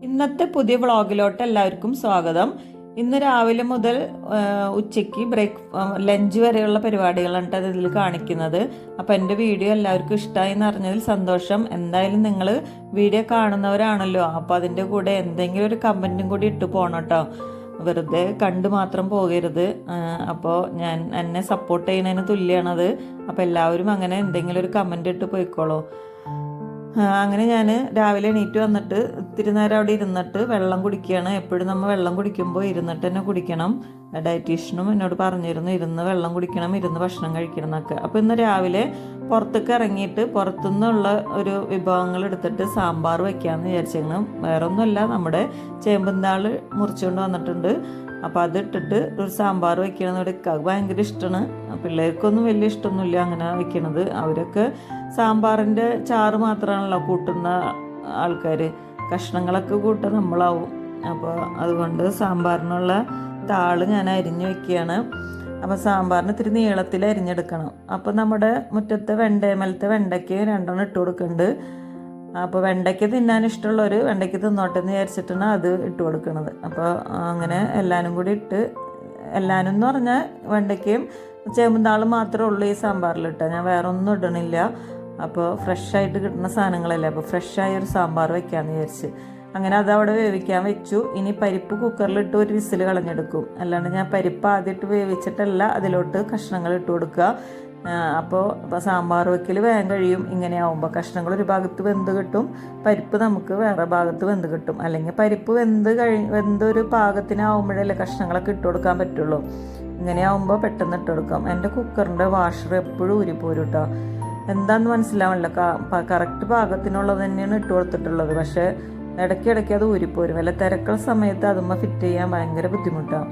ഇന്നത്തെ പുതിയ വ്ളോഗിലോട്ട് എല്ലാവർക്കും സ്വാഗതം. ഇന്ന് രാവിലെ മുതൽ ഉച്ചയ്ക്ക് ലഞ്ച് വരെയുള്ള പരിപാടികളാണ് ഇതിൽ കാണിക്കുന്നത്. അപ്പോൾ എൻ്റെ വീഡിയോ എല്ലാവർക്കും ഇഷ്ടമായി എന്ന് അറിഞ്ഞതിൽ സന്തോഷം. എന്തായാലും നിങ്ങൾ വീഡിയോ കാണുന്നവരാണല്ലോ, അപ്പോൾ അതിൻ്റെ കൂടെ എന്തെങ്കിലും ഒരു കമൻറ്റും കൂടി ഇട്ട് പോകണം കേട്ടോ. വെറുതെ കണ്ട് മാത്രം പോകരുത്. അപ്പോൾ എന്നെ സപ്പോർട്ട് ചെയ്യുന്നതിന് തുല്യമാണത്. അപ്പോൾ എല്ലാവരും അങ്ങനെ എന്തെങ്കിലും ഒരു കമൻറ്റ് ഇട്ട് പോയിക്കോളൂ. അങ്ങനെ ഞാൻ രാവിലെ എണീറ്റ് വന്നിട്ട് ഇത്തിരി നേരം അവിടെ ഇരുന്നിട്ട് വെള്ളം കുടിക്കുകയാണ്. എപ്പോഴും നമ്മൾ വെള്ളം കുടിക്കുമ്പോൾ ഇരുന്നിട്ട് തന്നെ കുടിക്കണം. ഡയറ്റീഷ്യനും എന്നോട് പറഞ്ഞിരുന്നു ഇരുന്ന് വെള്ളം കുടിക്കണം, ഇരുന്ന് ഭക്ഷണം കഴിക്കണം എന്നൊക്കെ. അപ്പോൾ ഇന്ന് രാവിലെ പുറത്തേക്ക് ഇറങ്ങിയിട്ട് പുറത്തുനിന്നുള്ള ഒരു വിഭവങ്ങൾ എടുത്തിട്ട് സാമ്പാർ വയ്ക്കാമെന്ന് വിചാരിച്ചിരുന്നു. വേറെ ഒന്നുമല്ല, നമ്മുടെ ചേമ്പുന്താൾ മുറിച്ചുകൊണ്ട് വന്നിട്ടുണ്ട്. അപ്പോൾ അതിട്ടിട്ട് ഒരു സാമ്പാർ വയ്ക്കണമെന്ന് എടുക്കുക ഭയങ്കര ഇഷ്ടമാണ്. പിള്ളേർക്കൊന്നും വലിയ ഇഷ്ടമൊന്നുമില്ല അങ്ങനെ വയ്ക്കണത്. അവരൊക്കെ സാമ്പാറിൻ്റെ ചാറ് മാത്രമാണല്ലോ കൂട്ടുന്ന ആൾക്കാർ, കഷ്ണങ്ങളൊക്കെ കൂട്ടാൻ നമ്മളാവും. അപ്പോൾ അതുകൊണ്ട് സാമ്പാറിനുള്ള താള് ഞാൻ അരിഞ്ഞ് വയ്ക്കുകയാണ്. അപ്പോൾ സാമ്പാറിന് ഇത്തിരി നീളത്തിൽ അരിഞ്ഞെടുക്കണം. അപ്പോൾ നമ്മുടെ മുറ്റത്തെ വെണ്ടയ്ക്ക് 2 ഇട്ട് കൊടുക്കുന്നുണ്ട്. അപ്പോൾ വെണ്ടയ്ക്ക് തിന്നാൻ ഇഷ്ടമുള്ളവർ വെണ്ടയ്ക്ക് തിന്നോട്ടെ എന്ന് വിചാരിച്ചിട്ടാണ് അത് ഇട്ട് കൊടുക്കുന്നത്. അപ്പോൾ അങ്ങനെ എല്ലാവരും കൂടി ഇട്ട്, എല്ലാവരും എന്ന് പറഞ്ഞാൽ വെണ്ടയ്ക്കയും ചേമ്പുന്താളും മാത്രമേ ഉള്ളൂ ഈ സാമ്പാറിലിട്ട്, ഞാൻ വേറെ ഒന്നും ഇടണില്ല. അപ്പോൾ ഫ്രഷായിട്ട് കിട്ടുന്ന സാധനങ്ങളല്ലേ, അപ്പോൾ ഫ്രഷായ ഒരു സാമ്പാർ വയ്ക്കാമെന്ന് വിചാരിച്ച് അങ്ങനെ അതവിടെ വേവിക്കാൻ വെച്ചു. ഇനി പരിപ്പ് കുക്കറിലിട്ട് ഒരു വിസിൽ കളഞ്ഞെടുക്കും. അല്ലാണ്ട് ഞാൻ പരിപ്പ് ആദ്യമായിട്ട് വേവിച്ചിട്ടല്ല അതിലോട്ട് കഷ്ണങ്ങൾ ഇട്ട് കൊടുക്കുക. അപ്പോൾ സാമ്പാർ വയ്ക്കൽ വേഗം കഴിയും. ഇങ്ങനെയാവുമ്പോൾ കഷ്ണങ്ങൾ ഒരു ഭാഗത്ത് വെന്ത് കിട്ടും, പരിപ്പ് നമുക്ക് വേറെ ഭാഗത്ത് വെന്ത് കിട്ടും. അല്ലെങ്കിൽ പരിപ്പ് വെന്തൊരു പാകത്തിനാവുമ്പോഴല്ലേ കഷ്ണങ്ങളൊക്കെ ഇട്ട് കൊടുക്കാൻ പറ്റുള്ളൂ. ഇങ്ങനെയാവുമ്പോൾ പെട്ടെന്ന് ഇട്ട് കൊടുക്കാം. എൻ്റെ കുക്കറിൻ്റെ വാഷർ എപ്പോഴും ഊരിപ്പോരും കേട്ടോ. എന്താണെന്ന് മനസ്സിലാവില്ല, കറക്റ്റ് പാകത്തിനുള്ളത് തന്നെയാണ് ഇട്ട് കൊടുത്തിട്ടുള്ളത്. പക്ഷേ ഇടയ്ക്കിടയ്ക്ക് അത് ഊരിപ്പോരും. വല്ല തിരക്കുള്ള സമയത്ത് അതുമ്മ ഫിറ്റ് ചെയ്യാൻ ഭയങ്കര ബുദ്ധിമുട്ടാണ്.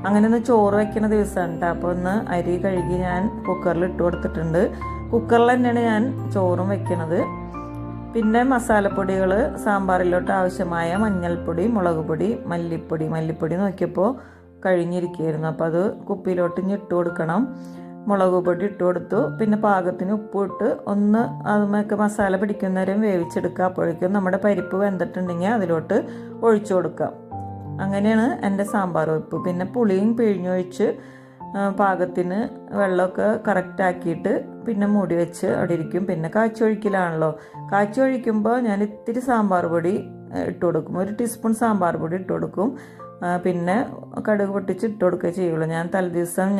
അങ്ങനെ ഒന്ന് ചോറ് വയ്ക്കുന്ന ദിവസമാണ് കേട്ടോ. അപ്പോൾ ഒന്ന് അരി കഴുകി ഞാൻ കുക്കറിൽ ഇട്ട് കൊടുത്തിട്ടുണ്ട്. കുക്കറിൽ തന്നെയാണ് ഞാൻ ചോറും വെക്കണത്. പിന്നെ മസാലപ്പൊടികൾ സാമ്പാറിലോട്ട് ആവശ്യമായ മഞ്ഞൾപ്പൊടി, മുളക് പൊടി, മല്ലിപ്പൊടി നോക്കിയപ്പോൾ കഴിഞ്ഞിരിക്കുകയായിരുന്നു. അപ്പോൾ അത് കുപ്പിയിലോട്ട് ഇട്ട് കൊടുക്കണം. മുളക് പൊടി ഇട്ട് കൊടുത്തു. പിന്നെ പാകത്തിന് ഉപ്പിട്ട് ഒന്ന് അതുമൊക്കെ മസാല പിടിക്കുന്നവരെയും വേവിച്ചെടുക്കുക. അപ്പോഴേക്കും നമ്മുടെ പരിപ്പ് വെന്തിട്ടുണ്ടെങ്കിൽ അതിലോട്ട് ഒഴിച്ചു കൊടുക്കാം. അങ്ങനെയാണ് എൻ്റെ സാമ്പാർ വെപ്പ്. പിന്നെ പുളിയും പിഴിഞ്ഞൊഴിച്ച് പാകത്തിന് വെള്ളമൊക്കെ കറക്റ്റാക്കിയിട്ട് പിന്നെ മൂടി വെച്ച് അവിടെ ഇരിക്കും. പിന്നെ കാച്ചൊഴിക്കലാണല്ലോ, കാച്ചൊഴിക്കുമ്പോൾ ഞാൻ ഇത്തിരി സാമ്പാർ പൊടി ഇട്ട് കൊടുക്കും. 1 ടീസ്പൂൺ സാമ്പാർ പൊടി ഇട്ട് കൊടുക്കും. പിന്നെ കടുക് പൊട്ടിച്ച് ഇട്ട് കൊടുക്കുകയും ചെയ്യുള്ളൂ. ഞാൻ തലേദിവസം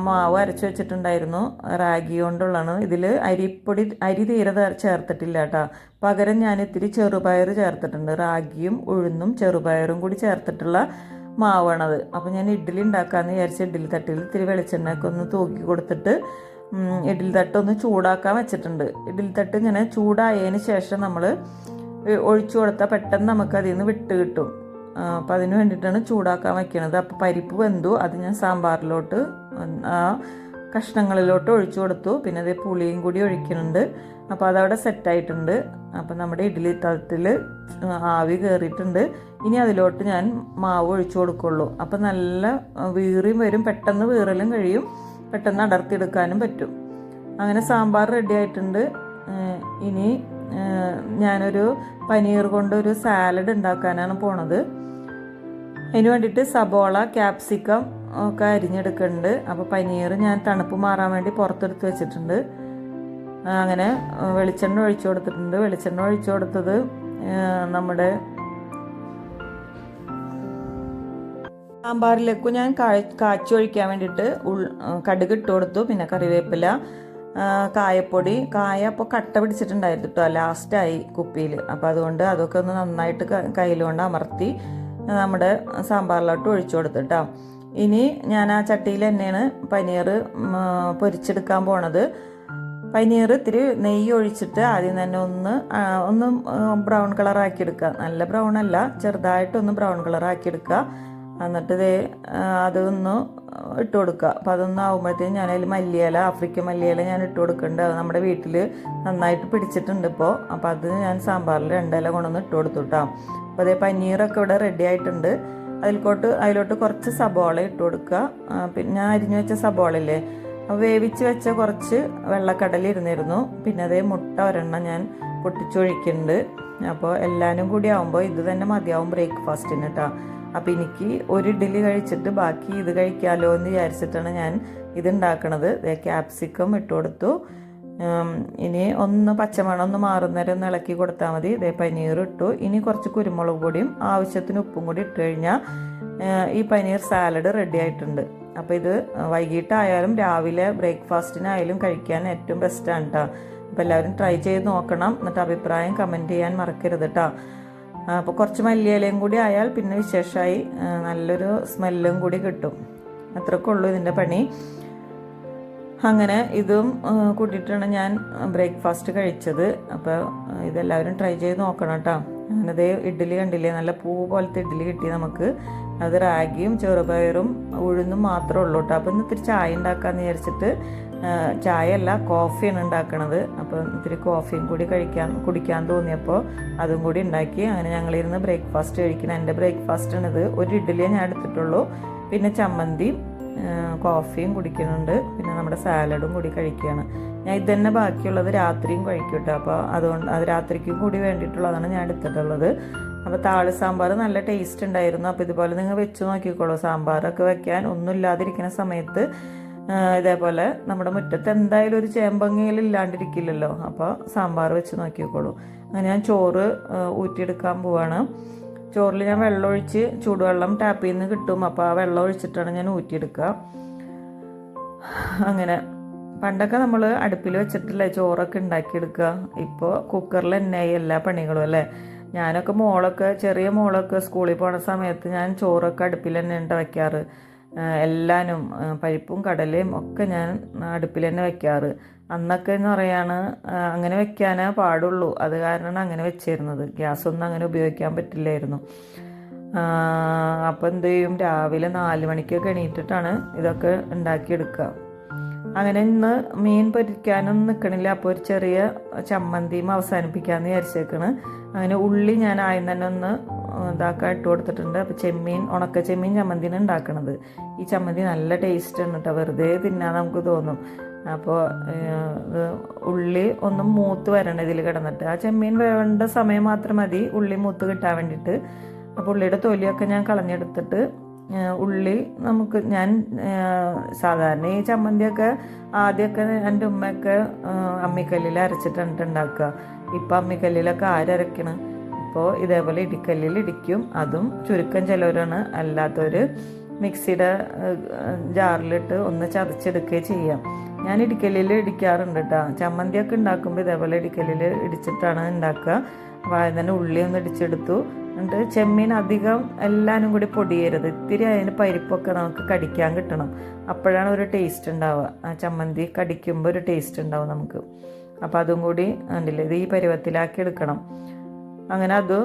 മാവ് അരച്ച് വെച്ചിട്ടുണ്ടായിരുന്നു, റാഗി കൊണ്ടുള്ളതാണ്. ഇതിൽ അരി തീരെ ചേർത്തിട്ടില്ല കേട്ടോ. പകരം ഞാൻ ഇത്തിരി ചെറുപയർ ചേർത്തിട്ടുണ്ട്. റാഗിയും ഉഴുന്നും ചെറുപയറും കൂടി ചേർത്തിട്ടുള്ള മാവാണത്. അപ്പോൾ ഞാൻ ഇഡ്ഡലി ഉണ്ടാക്കാമെന്ന് വിചാരിച്ച് ഇഡ്ഡലി തട്ടിൽ ഇത്തിരി വെളിച്ചെണ്ണയൊക്കെ ഒന്ന് തൂക്കി കൊടുത്തിട്ട് ഇഡ്ഡലി തട്ടൊന്ന് ചൂടാക്കാൻ വെച്ചിട്ടുണ്ട്. ഇഡ്ഡലി തട്ട് ഇങ്ങനെ ചൂടായതിന് ശേഷം നമ്മൾ ഒഴിച്ചു കൊടുത്താൽ പെട്ടെന്ന് നമുക്ക് അതിൽ നിന്ന് വിട്ട് കിട്ടും. അപ്പോൾ അതിന് വേണ്ടിയിട്ടാണ് ചൂടാക്കാൻ വയ്ക്കുന്നത്. അപ്പോൾ പരിപ്പ് വെന്തു, അത് ഞാൻ സാമ്പാറിലോട്ട് ആ കഷ്ണങ്ങളിലോട്ട് ഒഴിച്ചു കൊടുത്തു. പിന്നെ അതേ പുളിയും കൂടി ഒഴിക്കുന്നുണ്ട്. അപ്പോൾ അതവിടെ സെറ്റായിട്ടുണ്ട്. അപ്പോൾ നമ്മുടെ ഇഡ്ഡലി തട്ടിൽ ആവി കയറിയിട്ടുണ്ട്. ഇനി അതിലോട്ട് ഞാൻ മാവ് ഒഴിച്ചു കൊടുക്കുള്ളൂ. അപ്പോൾ നല്ല വീറിയും വരും, പെട്ടെന്ന് വീറലും കഴിയും, പെട്ടെന്ന് അടർത്തിയെടുക്കാനും പറ്റും. അങ്ങനെ സാമ്പാർ റെഡി ആയിട്ടുണ്ട്. ഇനി ഞാനൊരു പനീർ കൊണ്ടൊരു സാലഡ് ഉണ്ടാക്കാനാണ് പോണത്. അതിന് വേണ്ടിയിട്ട് സബോള, ക്യാപ്സിക്കം ഒക്കെ അരിഞ്ഞെടുക്കുന്നുണ്ട്. അപ്പോൾ പനീർ ഞാൻ തണുപ്പ് മാറാൻ വേണ്ടി പുറത്തെടുത്ത് വെച്ചിട്ടുണ്ട്. അങ്ങനെ വെളിച്ചെണ്ണ ഒഴിച്ചു കൊടുത്തിട്ടുണ്ട്. വെളിച്ചെണ്ണ ഒഴിച്ചു കൊടുത്തത് നമ്മുടെ സാമ്പാറിലേക്ക് ഞാൻ കാച്ചി ഒഴിക്കാൻ വേണ്ടിയിട്ട് കടുക് ഇട്ട് കൊടുത്തു. പിന്നെ കറിവേപ്പില, കായപ്പൊടി, അപ്പോൾ കട്ട പിടിച്ചിട്ടുണ്ടായിരുന്നു കേട്ടോ ലാസ്റ്റായി കുപ്പിയിൽ. അപ്പോൾ അതുകൊണ്ട് അതൊക്കെ ഒന്ന് നന്നായിട്ട് കയ്യിലുകൊണ്ട് അമർത്തി നമ്മുടെ സാമ്പാറിലോട്ട് ഒഴിച്ചു കൊടുത്തിട്ടോ. ഇനി ഞാൻ ആ ചട്ടിയിൽ തന്നെയാണ് പനീർ പൊരിച്ചെടുക്കാൻ പോണത്. പനീർ ഇത്തിരി നെയ്യ് ഒഴിച്ചിട്ട് ആദ്യം തന്നെ ഒന്ന് ബ്രൗൺ കളറാക്കി എടുക്കുക. നല്ല ബ്രൗൺ അല്ല, ചെറുതായിട്ടൊന്ന് ബ്രൗൺ കളറാക്കി എടുക്കുക. എന്നിട്ട് അതൊന്ന് ഇട്ട് കൊടുക്കുക. അപ്പോൾ അതൊന്നും ആകുമ്പോഴത്തേക്കും ഞാനതിൽ മല്ലിയില, ആഫ്രിക്കൻ മല്ലിയില ഞാൻ ഇട്ട് കൊടുക്കുന്നുണ്ട്. അത് നമ്മുടെ വീട്ടിൽ നന്നായിട്ട് പിടിച്ചിട്ടുണ്ട് ഇപ്പോൾ. അപ്പോൾ അത് ഞാൻ സാമ്പാറിൽ 2 ഇല കൊണ്ടൊന്ന് ഇട്ട് കൊടുത്തു കേട്ടോ. അപ്പോൾ അതേ പനീറൊക്കെ ഇവിടെ റെഡി ആയിട്ടുണ്ട്. അതിലോട്ട് കുറച്ച് സബോള ഇട്ട് കൊടുക്കുക. പിന്നെ ഞാൻ അരിഞ്ഞു വെച്ച സബോളയില്ലേ, വേവിച്ച് വെച്ച കുറച്ച് വെള്ളക്കടല ഇരുന്നിരുന്നു. പിന്നെ അതേ മുട്ട 1 ഞാൻ പൊട്ടിച്ചൊഴിക്കുന്നുണ്ട്. അപ്പോൾ എല്ലാവരും കൂടി ആകുമ്പോൾ ഇത് തന്നെ മതിയാവും ബ്രേക്ക്ഫാസ്റ്റിന് കേട്ടോ. അപ്പോൾ എനിക്ക് ഒരു ഇഡ്ഡലി കഴിച്ചിട്ട് ബാക്കി ഇത് കഴിക്കാമല്ലോ എന്ന് വിചാരിച്ചിട്ടാണ് ഞാൻ ഇത് ഉണ്ടാക്കണത്. ക്യാപ്സിക്കം ഇട്ട് കൊടുത്തു. ഇനി ഒന്ന് പച്ചമണം ഒന്ന് മാറുന്നേരം ഒന്ന് ഇളക്കി കൊടുത്താൽ മതി. പനീർ ഇട്ടു. ഇനി കുറച്ച് കുരുമുളക് പൊടിയും ആവശ്യത്തിന് ഉപ്പും കൂടി ഇട്ട് കഴിഞ്ഞാൽ ഈ പനീർ സാലഡ് റെഡി ആയിട്ടുണ്ട്. അപ്പോൾ ഇത് വൈകിട്ടായാലും രാവിലെ ബ്രേക്ക്ഫാസ്റ്റിനായാലും കഴിക്കാൻ ഏറ്റവും ബെസ്റ്റാണ് കേട്ടോ. അപ്പോൾ എല്ലാവരും ട്രൈ ചെയ്ത് നോക്കണം. എന്നിട്ട് അഭിപ്രായം കമൻറ്റ് ചെയ്യാൻ മറക്കരുത് കേട്ടോ. അപ്പോൾ കുറച്ച് മല്ലിയിലയും കൂടി ആയാൽ പിന്നെ വിശേഷമായി, നല്ലൊരു സ്മെല്ലും കൂടി കിട്ടും. അത്രയ്ക്കേ ഉള്ളൂ ഇതിൻ്റെ പണി. അങ്ങനെ ഇതും കൂട്ടിയിട്ടാണ് ഞാൻ ബ്രേക്ക്ഫാസ്റ്റ് കഴിച്ചത്. അപ്പോൾ ഇതെല്ലാവരും ട്രൈ ചെയ്ത് നോക്കണം കേട്ടോ. അങ്ങനത് ഇഡ്ഡലി കണ്ടില്ലേ, നല്ല പൂ പോലത്തെ ഇഡ്ഡലി കിട്ടി നമുക്ക്. അത് റാഗിയും ചെറുപയറും ഉഴുന്നും മാത്രമേ ഉള്ളൂ കേട്ടോ. അപ്പോൾ ഇത്തിരി ചായ ഉണ്ടാക്കാമെന്ന് വിചാരിച്ചിട്ട്, ചായ അല്ല കോഫിയാണ് ഉണ്ടാക്കണത്. അപ്പോൾ ഇത്തിരി കോഫിയും കൂടി കുടിക്കാൻ തോന്നിയപ്പോൾ അതും കൂടി ഉണ്ടാക്കി. അങ്ങനെ ഞങ്ങളിരുന്ന് ബ്രേക്ക്ഫാസ്റ്റ് കഴിക്കണം. എൻ്റെ ബ്രേക്ക്ഫാസ്റ്റാണിത്. ഒരു ഇഡ്ഡലിയെ ഞാൻ എടുത്തിട്ടുള്ളൂ. പിന്നെ ചമ്മന്തിയും കോഫിയും കുടിക്കുന്നുണ്ട്. പിന്നെ നമ്മുടെ സാലഡും കൂടി കഴിക്കുകയാണ്. ഞാൻ ഇത് തന്നെ ബാക്കിയുള്ളത് രാത്രിയും കഴിക്കും കേട്ടോ. അപ്പോൾ അതുകൊണ്ട് അത് രാത്രിക്കും കൂടി വേണ്ടിയിട്ടുള്ളതാണ് ഞാൻ എടുത്തിട്ടുള്ളത്. അപ്പോൾ താളി സാമ്പാർ നല്ല ടേസ്റ്റ് ഉണ്ടായിരുന്നു. അപ്പോൾ ഇതുപോലെ നിങ്ങൾ വെച്ച് നോക്കിക്കോളൂ. സാമ്പാറൊക്കെ വെക്കാൻ ഒന്നും ഇല്ലാതിരിക്കുന്ന സമയത്ത് ഇതേപോലെ നമ്മുടെ മുറ്റത്ത് എന്തായാലും ഒരു ചേമ്പങ്ങയിൽ ഇല്ലാണ്ടിരിക്കില്ലല്ലോ. അപ്പോൾ സാമ്പാർ വെച്ച് നോക്കിക്കോളൂ. അങ്ങനെ ഞാൻ ചോറ് ഊറ്റിയെടുക്കാൻ പോവാണ്. ചോറിൽ ഞാൻ വെള്ളം ഒഴിച്ച്, ചൂടുവെള്ളം ടാപ്പിൽ നിന്ന് കിട്ടും. അപ്പോൾ ആ വെള്ളം ഒഴിച്ചിട്ടാണ് ഞാൻ ഊറ്റിയെടുക്കുക. അങ്ങനെ പണ്ടൊക്കെ നമ്മൾ അടുപ്പിൽ വെച്ചിട്ടില്ലേ ചോറൊക്കെ ഉണ്ടാക്കിയെടുക്കുക. ഇപ്പോൾ കുക്കറിൽ തന്നെ എല്ലാ പണികളും അല്ലേ. ഞാനൊക്കെ ചെറിയ മോളൊക്കെ സ്കൂളിൽ പോണ സമയത്ത് ഞാൻ ചോറൊക്കെ അടുപ്പിൽ തന്നെ വയ്ക്കാറ്. എല്ലാനും പരിപ്പും കടലയും ഒക്കെ ഞാൻ അടുപ്പിൽ തന്നെ വയ്ക്കാറ്. അന്നൊക്കെ എന്ന് പറയാണ് അങ്ങനെ വെക്കാനേ പാടുള്ളൂ. അത് കാരണമാണ് അങ്ങനെ വെച്ചിരുന്നത്. ഗ്യാസൊന്നും അങ്ങനെ ഉപയോഗിക്കാൻ പറ്റില്ലായിരുന്നു. അപ്പോൾ എന്ത് ചെയ്യും, രാവിലെ 4 മണിക്കൊക്കെ എണീറ്റിട്ടാണ് ഇതൊക്കെ ഉണ്ടാക്കിയെടുക്കുക. അങ്ങനെ ഇന്ന് മീൻ പൊരിക്കാനൊന്നും നിൽക്കണില്ല. അപ്പോൾ ഒരു ചെറിയ ചമ്മന്തിയും അവസാനിപ്പിക്കാമെന്ന് വിചാരിച്ചേക്കണ്. അങ്ങനെ ഉള്ളി ഞാൻ ആദ്യം തന്നെ ഒന്ന് ഇതാക്കാൻ ഇട്ട് കൊടുത്തിട്ടുണ്ട്. അപ്പോൾ ഉണക്ക ചെമ്മീൻ ചമ്മന്തിയാണ് ഉണ്ടാക്കണത്. ഈ ചമ്മന്തി നല്ല ടേസ്റ്റ് ഉണ്ട് കേട്ടോ. വെറുതെ തിന്നാൻ നമുക്ക് തോന്നും. അപ്പോൾ ഉള്ളി ഒന്ന് മൂത്ത് വരണം ഇതിൽ കിടന്നിട്ട്. ആ ചെമ്മീൻ വേണ്ട സമയം മാത്രം മതി ഉള്ളി മൂത്ത് കിട്ടാൻ വേണ്ടിയിട്ട്. അപ്പോൾ ഉള്ളിയുടെ തൊലിയൊക്കെ ഞാൻ കളഞ്ഞെടുത്തിട്ട് ഉള്ളി ഞാൻ സാധാരണ ഈ ചമ്മന്തിയൊക്കെ ആദ്യമൊക്കെ എൻ്റെ ഉമ്മയൊക്കെ അമ്മിക്കല്ലിൽ അരച്ചിട്ടാണ് ഉണ്ടാക്കുക. ഇപ്പം അമ്മിക്കല്ലിലൊക്കെ ആരരയ്ക്കണം. ഇപ്പോൾ ഇതേപോലെ ഇടിക്കല്ലിൽ ഇടിക്കും. അതും ചുരുക്കം ചിലവരാണ്. അല്ലാത്തവർ മിക്സിയുടെ ജാറിലിട്ട് ഒന്ന് ചതച്ചെടുക്കുകയും ചെയ്യാം. ഞാൻ ഇടിക്കല്ലിൽ ഇടിക്കാറുണ്ട് കേട്ടോ. ചമ്മന്തിയൊക്കെ ഉണ്ടാക്കുമ്പോൾ ഇതേപോലെ ഇടിക്കല്ലിൽ ഇടിച്ചിട്ടാണ് ഉണ്ടാക്കുക. അപ്പോൾ ആദ്യം തന്നെ ഉള്ളി ഒന്ന് ഇടിച്ചെടുത്തു. എന്നിട്ട് ചെമ്മീൻ അധികം എല്ലാവരും കൂടി പൊടിയരുത്. ഇത്തിരി അതിന് പരിപ്പൊക്കെ നമുക്ക് കടിക്കാൻ കിട്ടണം. അപ്പോഴാണ് ഒരു ടേസ്റ്റ് ഉണ്ടാവുക. ആ ചമ്മന്തി കടിക്കുമ്പോൾ ഒരു ടേസ്റ്റ് ഉണ്ടാവും നമുക്ക്. അപ്പോൾ അതും കൂടി കണ്ടില്ലേ, ഇത് ഈ പരുവത്തിലാക്കി എടുക്കണം. അങ്ങനെ അത്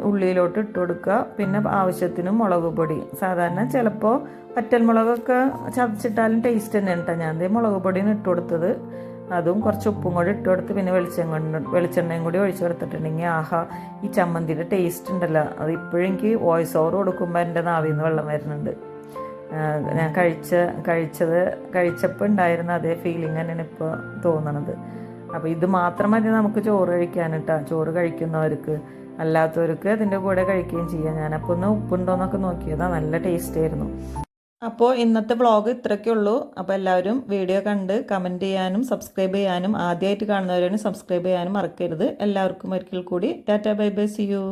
ഉള്ളിയിലോട്ട് ഇട്ട് കൊടുക്കുക. പിന്നെ ആവശ്യത്തിന് മുളക് പൊടി. സാധാരണ ചിലപ്പോൾ പറ്റൽമുളകൊക്കെ ചതച്ചിട്ടാലും ടേസ്റ്റ് തന്നെയാണ് കേട്ടോ. ഞാൻ മുളക് പൊടിയാണ് ഇട്ട് കൊടുത്തത്. അതും കുറച്ച് ഉപ്പും കൂടി ഇട്ട് കൊടുത്ത് പിന്നെ വെളിച്ചെണ്ണയും കൂടി ഒഴിച്ച് കൊടുത്തിട്ടുണ്ടെങ്കിൽ ആഹാ, ഈ ചമ്മന്തിയുടെ ടേസ്റ്റ് ഉണ്ടല്ലോ. അത് ഇപ്പോഴും എനിക്ക് വോയിസ് ഓവർ കൊടുക്കുമ്പോൾ എൻ്റെ നാവിൽ നിന്ന് വെള്ളം വരുന്നുണ്ട്. ഞാൻ കഴിച്ചപ്പോൾ ഉണ്ടായിരുന്ന അതേ ഫീലിംഗ് തന്നെയാണ് ഇപ്പോൾ തോന്നണത്. അപ്പോൾ ഇത് മാത്രം മതി നമുക്ക് ചോറ് കഴിക്കാനിട്ടാ. ചോറ് കഴിക്കുന്നവർക്ക്, അല്ലാത്തവർക്ക് അതിൻ്റെ കൂടെ കഴിക്കുകയും ചെയ്യാം. ഞാനപ്പോൾ ഒന്ന് ഉപ്പുണ്ടോയെന്നൊക്കെ നോക്കിയതാണ്. നല്ല ടേസ്റ്റ് ആയിരുന്നു. അപ്പോൾ ഇന്നത്തെ വ്ളോഗ് ഇത്രയൊക്കെ ഉള്ളൂ. അപ്പോൾ എല്ലാവരും വീഡിയോ കണ്ട് കമൻറ്റ് ചെയ്യാനും സബ്സ്ക്രൈബ് ചെയ്യാനും, ആദ്യമായിട്ട് കാണുന്നവരാണ് സബ്സ്ക്രൈബ് ചെയ്യാനും മറക്കരുത്. എല്ലാവർക്കും ഒരിക്കൽ കൂടി tata bye bye, see U.